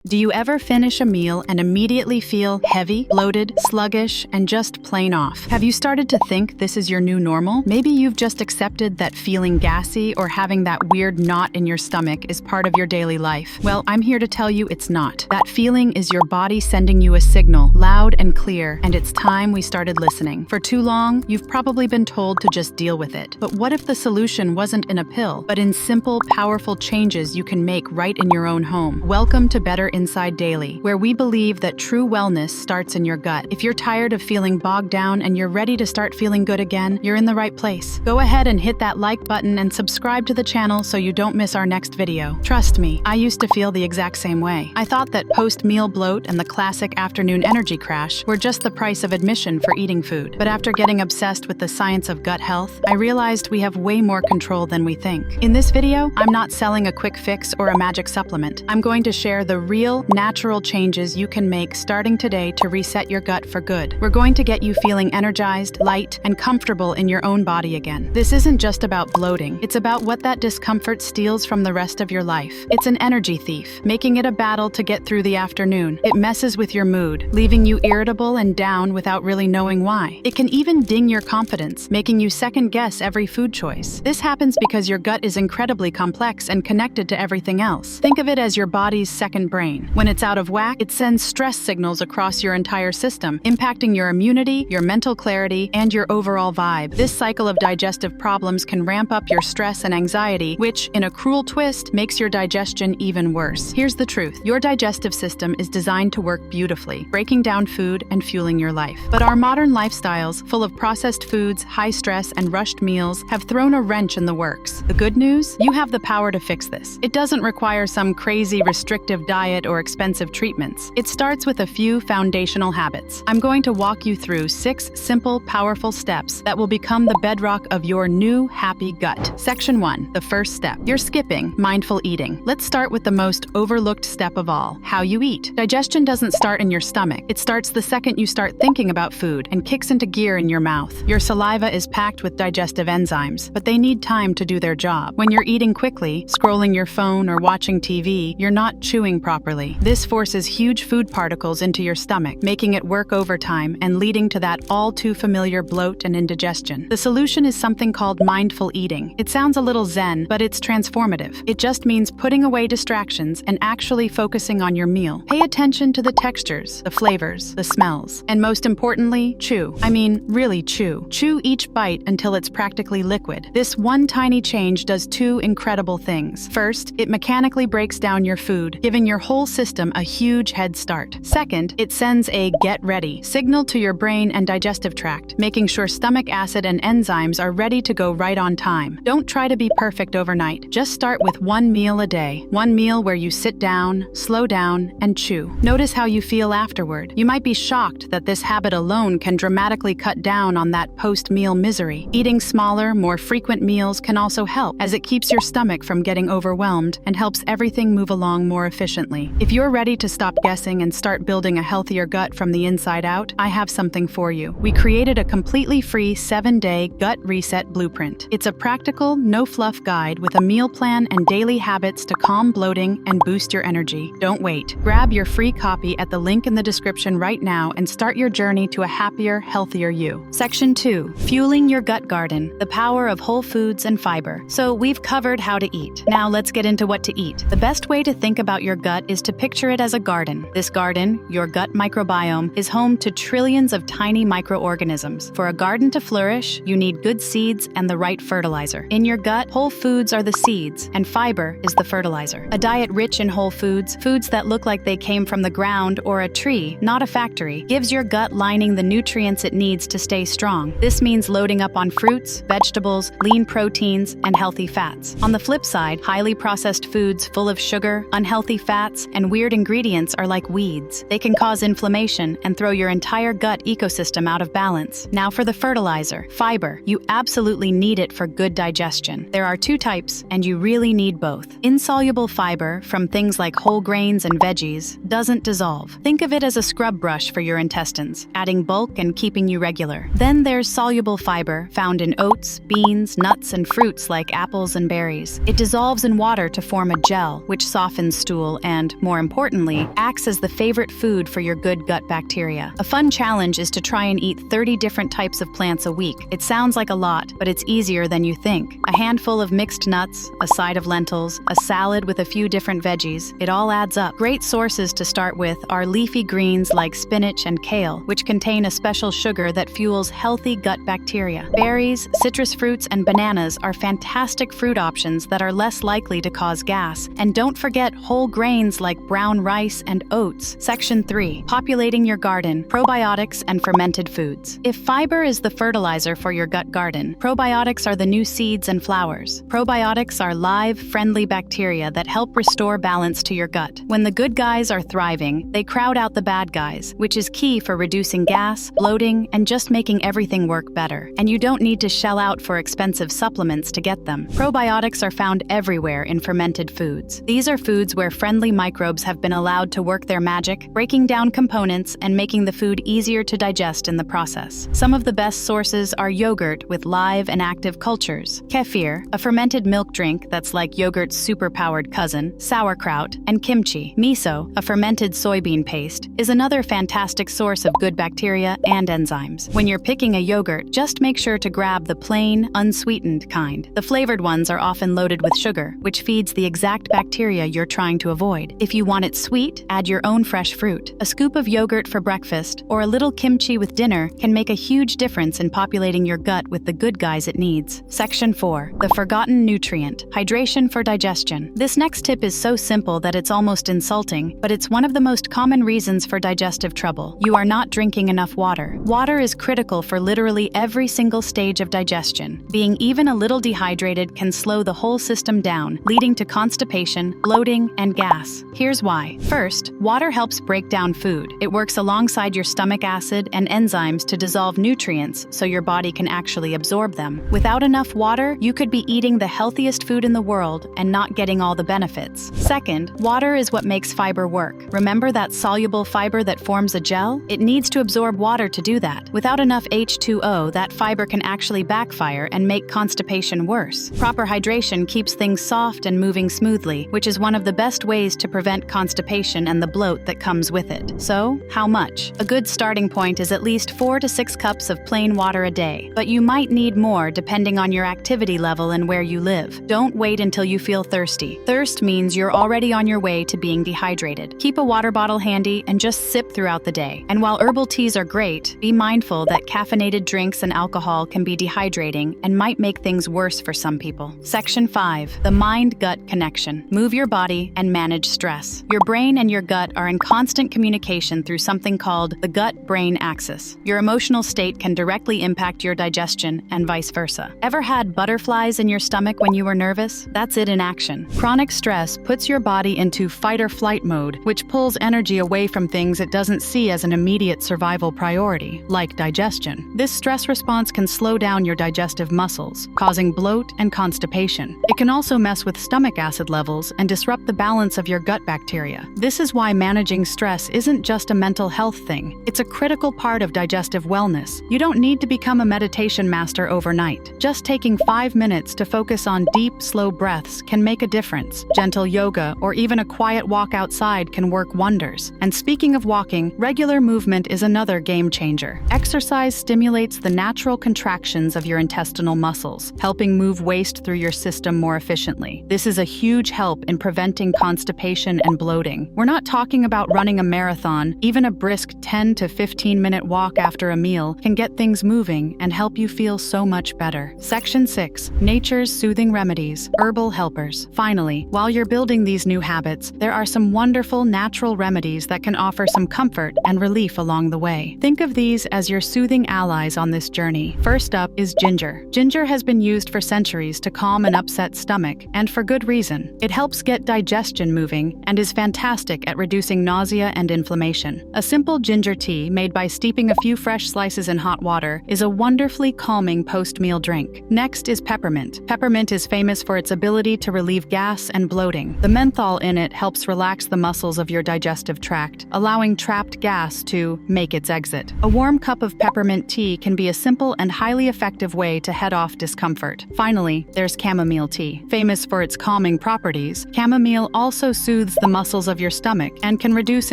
Do you ever finish a meal and immediately feel heavy, bloated, sluggish, and just plain off? Have you started to think this is your new normal? Maybe you've just accepted that feeling gassy or having that weird knot in your stomach is part of your daily life. Well, I'm here to tell you it's not. That feeling is your body sending you a signal, loud and clear, and it's time we started listening. For too long, you've probably been told to just deal with it. But what if the solution wasn't in a pill, but in simple, powerful changes you can make right in your own home? Welcome to Better Inside Daily, where we believe that true wellness starts in your gut. If you're tired of feeling bogged down and you're ready to start feeling good again, you're in the right place. Go ahead and hit that like button and subscribe to the channel so you don't miss our next video. Trust me, I used to feel the exact same way. I thought that post-meal bloat and the classic afternoon energy crash were just the price of admission for eating food. But after getting obsessed with the science of gut health, I realized we have way more control than we think. In this video, I'm not selling a quick fix or a magic supplement. I'm going to share the real, natural changes you can make starting today to reset your gut for good. We're going to get you feeling energized, light, and comfortable in your own body again. This isn't just about bloating. It's about what that discomfort steals from the rest of your life. It's an energy thief, making it a battle to get through the afternoon. It messes with your mood, leaving you irritable and down without really knowing why. It can even ding your confidence, making you second-guess every food choice. This happens because your gut is incredibly complex and connected to everything else. Think of it as your body's second brain. When it's out of whack, it sends stress signals across your entire system, impacting your immunity, your mental clarity, and your overall vibe. This cycle of digestive problems can ramp up your stress and anxiety, which, in a cruel twist, makes your digestion even worse. Here's the truth. Your digestive system is designed to work beautifully, breaking down food and fueling your life. But our modern lifestyles, full of processed foods, high stress, and rushed meals, have thrown a wrench in the works. The good news? You have the power to fix this. It doesn't require some crazy restrictive diet or expensive treatments. It starts with a few foundational habits. I'm going to walk you through 6 simple, powerful steps that will become the bedrock of your new happy gut. Section 1, the first step. You're skipping mindful eating. Let's start with the most overlooked step of all, how you eat. Digestion doesn't start in your stomach. It starts the second you start thinking about food and kicks into gear in your mouth. Your saliva is packed with digestive enzymes, but they need time to do their job. When you're eating quickly, scrolling your phone or watching TV, you're not chewing properly. This forces huge food particles into your stomach, making it work overtime and leading to that all-too-familiar bloat and indigestion. The solution is something called mindful eating. It sounds a little zen, but it's transformative. It just means putting away distractions and actually focusing on your meal. Pay attention to the textures, the flavors, the smells, and most importantly, chew. I mean, really chew. Chew each bite until it's practically liquid. This one tiny change does 2 incredible things. First, it mechanically breaks down your food, giving your whole system a huge head start. Second, it sends a get ready signal to your brain and digestive tract, making sure stomach acid and enzymes are ready to go right on time. Don't try to be perfect overnight. Just start with 1 meal a day. 1 meal where you sit down, slow down, and chew. Notice how you feel afterward. You might be shocked that this habit alone can dramatically cut down on that post-meal misery. Eating smaller, more frequent meals can also help, as it keeps your stomach from getting overwhelmed and helps everything move along more efficiently. If you're ready to stop guessing and start building a healthier gut from the inside out, I have something for you. We created a completely free 7-day gut reset blueprint. It's a practical, no-fluff guide with a meal plan and daily habits to calm bloating and boost your energy. Don't wait. Grab your free copy at the link in the description right now and start your journey to a happier, healthier you. Section 2, fueling your gut garden, the power of whole foods and fiber. So we've covered how to eat. Now let's get into what to eat. The best way to think about your gut is to picture it as a garden. This garden, your gut microbiome, is home to trillions of tiny microorganisms. For a garden to flourish, you need good seeds and the right fertilizer. In your gut, whole foods are the seeds, and fiber is the fertilizer. A diet rich in whole foods, foods that look like they came from the ground or a tree, not a factory, gives your gut lining the nutrients it needs to stay strong. This means loading up on fruits, vegetables, lean proteins, and healthy fats. On the flip side, highly processed foods full of sugar, unhealthy fats, and weird ingredients are like weeds. They can cause inflammation and throw your entire gut ecosystem out of balance. Now for the fertilizer, fiber. You absolutely need it for good digestion. There are 2 types, and you really need both. Insoluble fiber, from things like whole grains and veggies, doesn't dissolve. Think of it as a scrub brush for your intestines, adding bulk and keeping you regular. Then there's soluble fiber, found in oats, beans, nuts, and fruits like apples and berries. It dissolves in water to form a gel, which softens stool and and, more importantly, acts as the favorite food for your good gut bacteria. A fun challenge is to try and eat 30 different types of plants a week. It sounds like a lot, but it's easier than you think. A handful of mixed nuts, a side of lentils, a salad with a few different veggies, it all adds up. Great sources to start with are leafy greens like spinach and kale, which contain a special sugar that fuels healthy gut bacteria. Berries, citrus fruits, and bananas are fantastic fruit options that are less likely to cause gas. And don't forget whole grains like brown rice and oats. Section 3. Populating your garden, probiotics and fermented foods. If fiber is the fertilizer for your gut garden, probiotics are the new seeds and flowers. Probiotics are live, friendly bacteria that help restore balance to your gut. When the good guys are thriving, they crowd out the bad guys, which is key for reducing gas, bloating, and just making everything work better. And you don't need to shell out for expensive supplements to get them. Probiotics are found everywhere in fermented foods. These are foods where friendly microbes have been allowed to work their magic, breaking down components and making the food easier to digest in the process. Some of the best sources are yogurt with live and active cultures, kefir, a fermented milk drink that's like yogurt's superpowered cousin, sauerkraut, and kimchi. Miso, a fermented soybean paste, is another fantastic source of good bacteria and enzymes. When you're picking a yogurt, just make sure to grab the plain, unsweetened kind. The flavored ones are often loaded with sugar, which feeds the exact bacteria you're trying to avoid. If you want it sweet, add your own fresh fruit. A scoop of yogurt for breakfast or a little kimchi with dinner can make a huge difference in populating your gut with the good guys it needs. Section 4. The forgotten nutrient. Hydration for digestion. This next tip is so simple that it's almost insulting, but it's one of the most common reasons for digestive trouble. You are not drinking enough water. Water is critical for literally every single stage of digestion. Being even a little dehydrated can slow the whole system down, leading to constipation, bloating, and gas. Here's why. First, water helps break down food. It works alongside your stomach acid and enzymes to dissolve nutrients so your body can actually absorb them. Without enough water, you could be eating the healthiest food in the world and not getting all the benefits. Second, water is what makes fiber work. Remember that soluble fiber that forms a gel? It needs to absorb water to do that. Without enough H2O, that fiber can actually backfire and make constipation worse. Proper hydration keeps things soft and moving smoothly, which is one of the best ways to prevent constipation and the bloat that comes with it. So, how much? A good starting point is at least 4 to 6 cups of plain water a day, but you might need more depending on your activity level and where you live. Don't wait until you feel thirsty. Thirst means you're already on your way to being dehydrated. Keep a water bottle handy and just sip throughout the day. And while herbal teas are great, be mindful that caffeinated drinks and alcohol can be dehydrating and might make things worse for some people. Section 5. The mind-gut connection. Move your body and manage stress. Your brain and your gut are in constant communication through something called the gut-brain axis. Your emotional state can directly impact your digestion and vice versa. Ever had butterflies in your stomach when you were nervous? That's it in action. Chronic stress puts your body into fight-or-flight mode, which pulls energy away from things it doesn't see as an immediate survival priority, like digestion. This stress response can slow down your digestive muscles, causing bloat and constipation. It can also mess with stomach acid levels and disrupt the balance of your gut bacteria. This is why managing stress isn't just a mental health thing. It's a critical part of digestive wellness. You don't need to become a meditation master overnight. Just taking 5 minutes to focus on deep, slow breaths can make a difference. Gentle yoga or even a quiet walk outside can work wonders. And speaking of walking, regular movement is another game changer. Exercise stimulates the natural contractions of your intestinal muscles, helping move waste through your system more efficiently. This is a huge help in preventing constipation and bloating. We're not talking about running a marathon. Even a brisk 10 to 15-minute walk after a meal can get things moving and help you feel so much better. Section 6. Nature's soothing remedies, herbal helpers. Finally, while you're building these new habits, there are some wonderful natural remedies that can offer some comfort and relief along the way. Think of these as your soothing allies on this journey. First up is ginger. Ginger has been used for centuries to calm an upset stomach, and for good reason. It helps get digestion moving and is fantastic at reducing nausea and inflammation. A simple ginger tea made by steeping a few fresh slices in hot water is a wonderfully calming post-meal drink. Next is peppermint. Peppermint is famous for its ability to relieve gas and bloating. The menthol in it helps relax the muscles of your digestive tract, allowing trapped gas to make its exit. A warm cup of peppermint tea can be a simple and highly effective way to head off discomfort. Finally, there's chamomile tea. Famous for its calming properties, chamomile also soothes soothes the muscles of your stomach and can reduce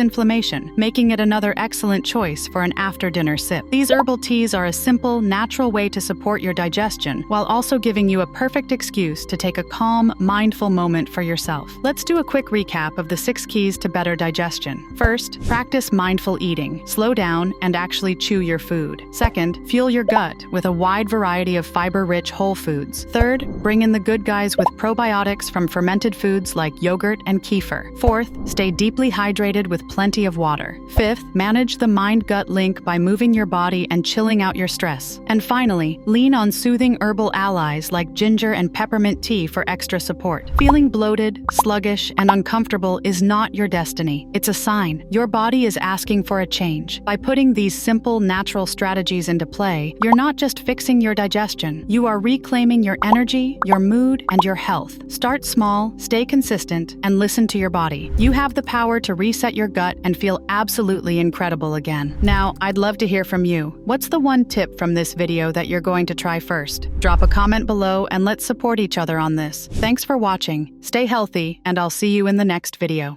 inflammation, making it another excellent choice for an after-dinner sip. These herbal teas are a simple, natural way to support your digestion while also giving you a perfect excuse to take a calm, mindful moment for yourself. Let's do a quick recap of the 6 keys to better digestion. First, practice mindful eating. Slow down and actually chew your food. Second, fuel your gut with a wide variety of fiber-rich whole foods. Third, bring in the good guys with probiotics from fermented foods like yogurt and kefir. Fourth, stay deeply hydrated with plenty of water. Fifth, manage the mind-gut link by moving your body and chilling out your stress. And finally, lean on soothing herbal allies like ginger and peppermint tea for extra support. Feeling bloated, sluggish, and uncomfortable is not your destiny. It's a sign. Your body is asking for a change. By putting these simple, natural strategies into play, you're not just fixing your digestion, you are reclaiming your energy, your mood, and your health. Start small, stay consistent, and listen to your body. You have the power to reset your gut and feel absolutely incredible again. Now, I'd love to hear from you. What's the one tip from this video that you're going to try first? Drop a comment below and let's support each other on this. Thanks for watching, stay healthy, and I'll see you in the next video.